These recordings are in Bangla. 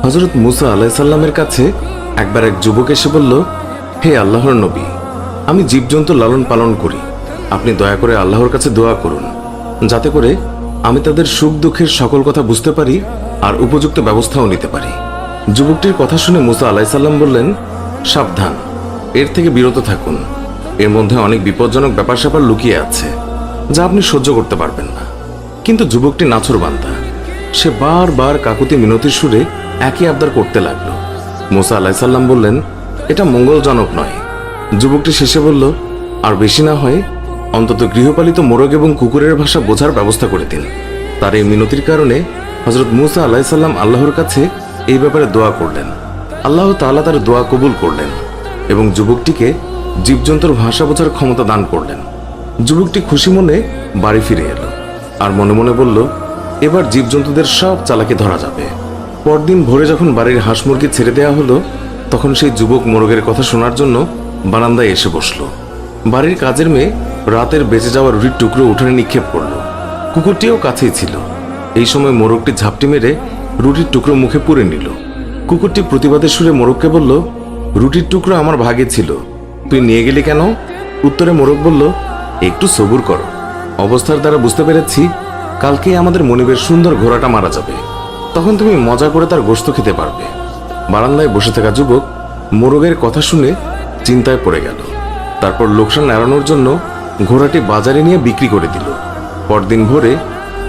হযরত মুসা আলাইহিস সালামের কাছে একবার এক যুবক এসে বলল, হে আল্লাহর নবী, আমি জীবজন্তু লালন পালন করি, আপনি দয়া করে আল্লাহর কাছে দোয়া করুন যাতে করে আমি তাদের সুখ দুঃখের সকল কথা বুঝতে পারি আর উপযুক্ত ব্যবস্থাও নিতে পারি। যুবকটির কথা শুনে মুসা আলাইহিস সালাম বললেন, সাবধান, এর থেকে বিরত থাকুন, এর মধ্যে অনেক বিপজ্জনক ব্যাপার স্যাপার লুকিয়ে আছে যা আপনি সহ্য করতে পারবেন না। কিন্তু যুবকটি নাছোড়বান্দা, সে বারবার কাকুতি মিনতির সুরে একই আবদার করতে লাগলো। মুসা আলাইহিস সালাম বললেন, এটা মঙ্গলজনক নয়। যুবকটি শেষে বলল, আর বেশি না হয় অন্তত গৃহপালিত মোরগ এবং কুকুরের ভাষা বোঝার ব্যবস্থা করে দিন। তার এই মিনতির কারণে হযরত মুসা আলাইহিস সালাম আল্লাহর কাছে এই ব্যাপারে দোয়া করলেন। আল্লাহ তাআলা তার দোয়া কবুল করলেন এবং যুবকটিকে জীবজন্তুর ভাষা বোঝার ক্ষমতা দান করলেন। যুবকটি খুশি মনে বাড়ি ফিরে এলো আর মনে মনে বলল, এবার জীবজন্তুদের সব চালাকি ধরা যাবে। পরদিন ভোরে যখন বাড়ির হাঁস মুরগি ছেড়ে দেওয়া হলো, তখন সেই যুবক মোরগের কথা শোনার জন্য বারান্দায় এসে বসলো। বাড়ির কাজের মেয়ে রাতের বেঁচে যাওয়া রুটির টুকরো উঠোনে নিক্ষেপ করলো। কুকুরটিও কাছেই ছিল। এই সময় মোরগটি ঝাপটি মেরে রুটির টুকরো মুখে পুরে নিল। কুকুরটি প্রতিবাদের সুরে মোরগকে বলল, রুটির টুকরো আমার ভাগে ছিল, তুই নিয়ে গেলি কেন? উত্তরে মোরগ বলল, একটু সবুর করো, অবস্থার দ্বারা বুঝতে পেরেছি কালকেই আমাদের মনিবের সুন্দর ঘোড়াটা মারা যাবে, তখন তুমি মজা করে তার গোশত খেতে পারবে। বারান্দায় বসে থাকা যুবক মোরগের কথা শুনে চিন্তায় পড়ে গেল। তারপর লোকসান এড়ানোর জন্য ঘোড়াটি বাজারে নিয়ে বিক্রি করে দিল। পরদিন ভোরে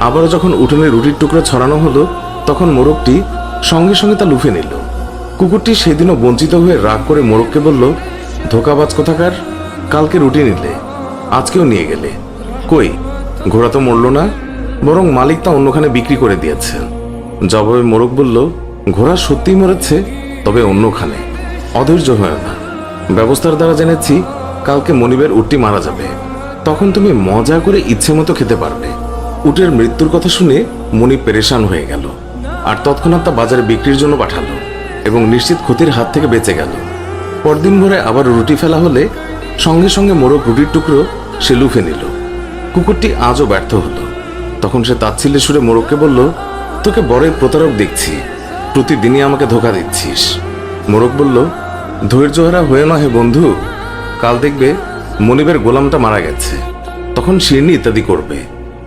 আবারও যখন উঠোনে রুটির টুকরো ছড়ানো হলো, তখন মোরগটি সঙ্গে সঙ্গে তা লুফে নিল। কুকুরটি সেদিনও বঞ্চিত হয়ে রাগ করে মোরগকে বলল, ধোকাবাজ কোথাকার, কালকে রুটি নিলে, আজকেও নিয়ে গেলে, কই ঘোড়া তো মরল না, বরং মালিক তা অন্যখানে বিক্রি করে দিয়েছে। জবাবে মোরগ বলল, ঘোড়া সত্যিই মরেছে, তবে অন্যখানে। অধৈর্য হয় না, ব্যবস্থার দ্বারা জেনেছি কালকে মনিবের উটটি মারা যাবে, তখন তুমি মজা করে ইচ্ছে মতো খেতে পারবে। উটের মৃত্যুর কথা শুনে মনিব পেরেশান হয়ে গেল আর তৎক্ষণাৎ তা বাজারে বিক্রির জন্য পাঠালো এবং নিশ্চিত ক্ষতির হাত থেকে বেঁচে গেল। পরদিন ভোরে আবার রুটি ফেলা হলে সঙ্গে সঙ্গে মোরগ রুটির টুকরো সে লুফে নিল। কুকুরটি আজও ব্যর্থ হলো। তখন সে তাচ্ছিল্যের সুরে মোরগকে বলল, তোকে বড়ই প্রতারক দেখছি, প্রতিদিনই আমাকে ধোকা দিচ্ছিস। মোরগ বলল, ধৈর্যহারা হয়ে না হে বন্ধু, কাল দেখবে মনিবের গোলামটা মারা গেছে, তখন শিরনি ইত্যাদি করবে,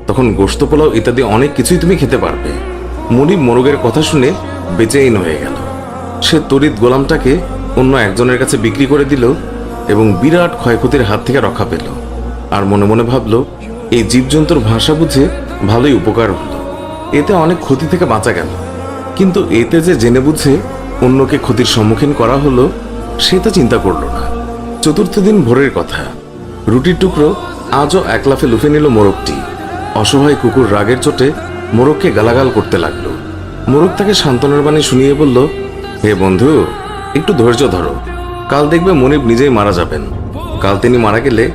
তখন গোশত পোলাও ইত্যাদি অনেক কিছুই তুমি খেতে পারবে। মনিব মোরগের কথা শুনে বেচেইন হয়ে গেল। সে তড়িৎ গোলামটাকে অন্য একজনের কাছে বিক্রি করে দিল এবং বিরাট ক্ষয়ক্ষতির হাত থেকে রক্ষা পেল। আর মনে মনে ভাবল, এই জীবজন্তুর ভাষা বুঝে ভালোই উপকার হলো, এতে অনেক ক্ষতি থেকে বাঁচা গেল। কিন্তু এতে যে জেনে বুঝে অন্যকে ক্ষতির সম্মুখীন করা হলো, সে তা চিন্তা করল না। চতুর্থ দিন ভোরের কথা, রুটির টুকরো আজও এক লাফে লুফে নিল মোরগটি। অসহায় কুকুর রাগের চোটে মোরগকে গালাগাল করতে লাগলো। মোরগ তাকে সান্ত্বনার বাণী শুনিয়ে বলল, হে বন্ধু, একটু ধৈর্য ধরো, কাল দেখবে মনিব নিজেই মারা যাবেন। কাল তিনি মারা গেলে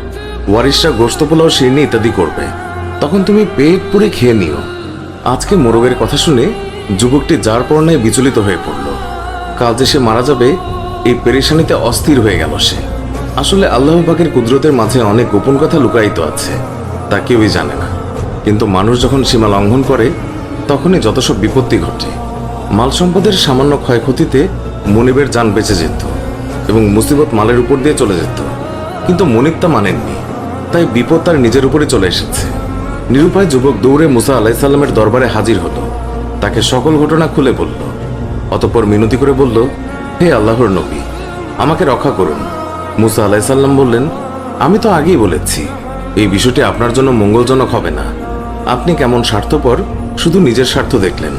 ওয়ারিশরা গোশত পোলাও শিরনি ইত্যাদি করবে, তখন তুমি পেট পুরে খেয়ে নিও। আজকে মোরগের কথা শুনে যুবকটি যার পরনায় বিচলিত হয়ে পড়ল। কাল যে সে মারা যাবে এই পেরেশানিতে অস্থির হয়ে গেল সে। আসলে আল্লাহ পাকের কুদরতের মাঝে অনেক গোপন কথা লুকায়িত আছে, তা কেউই জানে না। কিন্তু মানুষ যখন সীমা লঙ্ঘন করে, তখনই যত সব বিপত্তি ঘটে। মাল সম্পদের সামান্য ক্ষয়ক্ষতিতে মনিবের জান বেঁচে যেত এবং মুসিবত মালের উপর দিয়ে চলে যেত, কিন্তু মনিব তা মানেননি, তাই বিপদ তার নিজের উপরে চলে এসেছে। নিরুপায় যুবক দৌড়ে মুসা আলাইহিস সালামের দরবারে হাজির হলো, তাকে সকল ঘটনা খুলে বলল। অতঃপর মিনতি করে বলল, হে আল্লাহর নবী, আমাকে রক্ষা করুন। মুসা আলাইহিস সালাম বললেন, আমি তো আগেই বলেছি এই বিষয়টি আপনার জন্য মঙ্গলজনক হবে না। আপনি কেমন স্বার্থপর, শুধু নিজের স্বার্থ দেখলেন,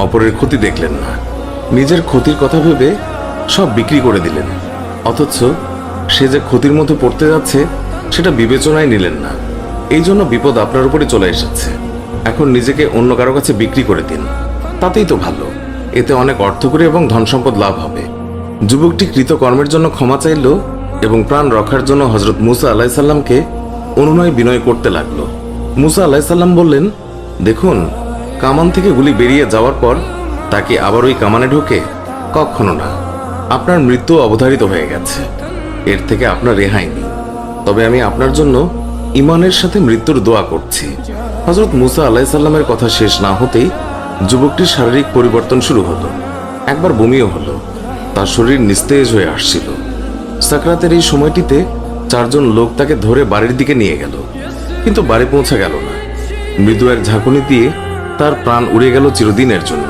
অপরের ক্ষতি দেখলেন না। নিজের ক্ষতির কথা ভেবে সব বিক্রি করে দিলেন, অথচ সে যে ক্ষতির মধ্যে পড়তে যাচ্ছে সেটা বিবেচনায় নিলেন না। এই জন্য বিপদ আপনার উপরে চলে এসেছে। এখন নিজেকে অন্য কারো কাছে বিক্রি করে দিন, তাতেই তো ভালো, এতে অনেক অর্থকরী এবং ধন সম্পদ লাভ হবে। যুবকটি কৃতকর্মের জন্য ক্ষমা চাইল এবং প্রাণ রক্ষার জন্য হযরত মুসা আলাইহিস সালামকে অনুনয় বিনয় করতে লাগলো। মুসা আলাইহিস সালাম বললেন, দেখুন, কামান থেকে গুলি বেরিয়ে যাওয়ার পর তাকে আবার ওই কামানে ঢোকে? কখনো না। আপনার মৃত্যু অবধারিত হয়ে গেছে, এর থেকে আপনার রেহাই নেই। তবে আমি আপনার জন্য ইমানের সাথে মৃত্যুর দোয়া করছি। হযরত মুসা আলাইহিস সালামের কথা শেষ না হতেই যুবকটির শারীরিক পরিবর্তন শুরু হলো। একবার বমিও হলো, তার শরীর নিস্তেজ হয়ে আসছিল। সাকরাতের এই সময়টিতে 4 জন লোক তাকে ধরে বাড়ির দিকে নিয়ে গেল, কিন্তু বাড়ি পৌঁছা গেল না। মৃদু এক ঝাঁকুনি দিয়ে তার প্রাণ উড়ে গেল চিরদিনের জন্য।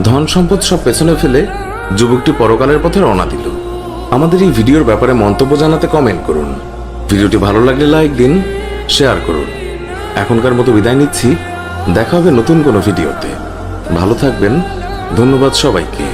ধন সম্পদ সব পেছনে ফেলে যুবকটি পরকালের পথে রওনা দিল। আমাদের এই ভিডিওর ব্যাপারে মন্তব্য জানাতে কমেন্ট করুন। ভিডিওটি ভালো লাগলে লাইক দিন, শেয়ার করুন। এখনকার মতো বিদায় নিচ্ছি, দেখা হবে নতুন কোনো ভিডিওতে। ভালো থাকবেন, ধন্যবাদ সবাইকে।